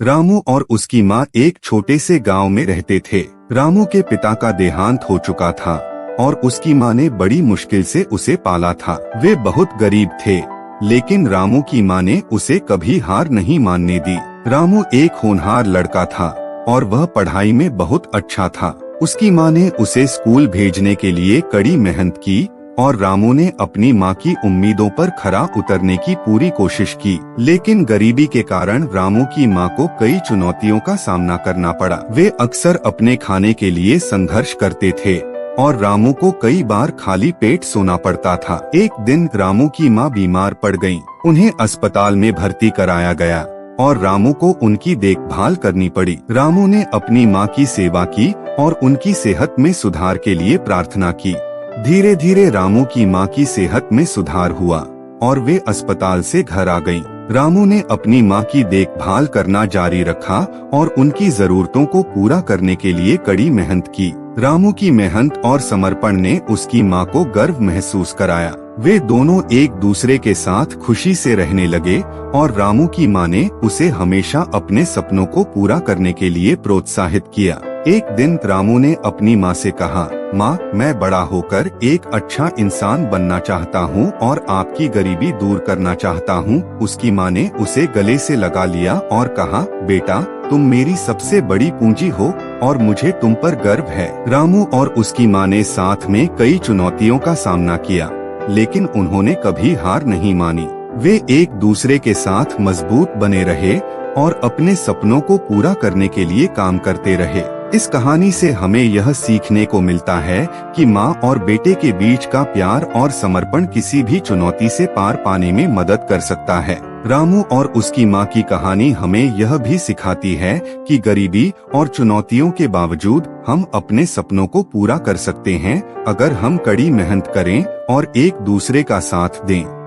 रामू और उसकी माँ एक छोटे से गांव में रहते थे। रामू के पिता का देहांत हो चुका था और उसकी माँ ने बड़ी मुश्किल से उसे पाला था। वे बहुत गरीब थे, लेकिन रामू की माँ ने उसे कभी हार नहीं मानने दी। रामू एक होनहार लड़का था और वह पढ़ाई में बहुत अच्छा था। उसकी माँ ने उसे स्कूल भेजने के लिए कड़ी मेहनत की और रामू ने अपनी माँ की उम्मीदों पर खरा उतरने की पूरी कोशिश की। लेकिन गरीबी के कारण रामू की माँ को कई चुनौतियों का सामना करना पड़ा। वे अक्सर अपने खाने के लिए संघर्ष करते थे और रामू को कई बार खाली पेट सोना पड़ता था। एक दिन रामू की माँ बीमार पड़ गईं। उन्हें अस्पताल में भर्ती कराया गया और रामू को उनकी देखभाल करनी पड़ी। रामू ने अपनी माँ की सेवा की और उनकी सेहत में सुधार के लिए प्रार्थना की। धीरे धीरे रामू की माँ की सेहत में सुधार हुआ और वे अस्पताल से घर आ गईं। रामू ने अपनी माँ की देखभाल करना जारी रखा और उनकी जरूरतों को पूरा करने के लिए कड़ी मेहनत की। रामू की मेहनत और समर्पण ने उसकी माँ को गर्व महसूस कराया। वे दोनों एक दूसरे के साथ खुशी से रहने लगे और रामू की माँ ने उसे हमेशा अपने सपनों को पूरा करने के लिए प्रोत्साहित किया। एक दिन रामू ने अपनी माँ से कहा, माँ, मैं बड़ा होकर एक अच्छा इंसान बनना चाहता हूँ और आपकी गरीबी दूर करना चाहता हूँ। उसकी माँ ने उसे गले से लगा लिया और कहा, बेटा, तुम मेरी सबसे बड़ी पूंजी हो और मुझे तुम पर गर्व है। रामू और उसकी माँ ने साथ में कई चुनौतियों का सामना किया, लेकिन उन्होंने कभी हार नहीं मानी। वे एक दूसरे के साथ मजबूत बने रहे और अपने सपनों को पूरा करने के लिए काम करते रहे। इस कहानी से हमें यह सीखने को मिलता है कि माँ और बेटे के बीच का प्यार और समर्पण किसी भी चुनौती से पार पाने में मदद कर सकता है। रामू और उसकी माँ की कहानी हमें यह भी सिखाती है कि गरीबी और चुनौतियों के बावजूद हम अपने सपनों को पूरा कर सकते हैं, अगर हम कड़ी मेहनत करें और एक दूसरे का साथ दें।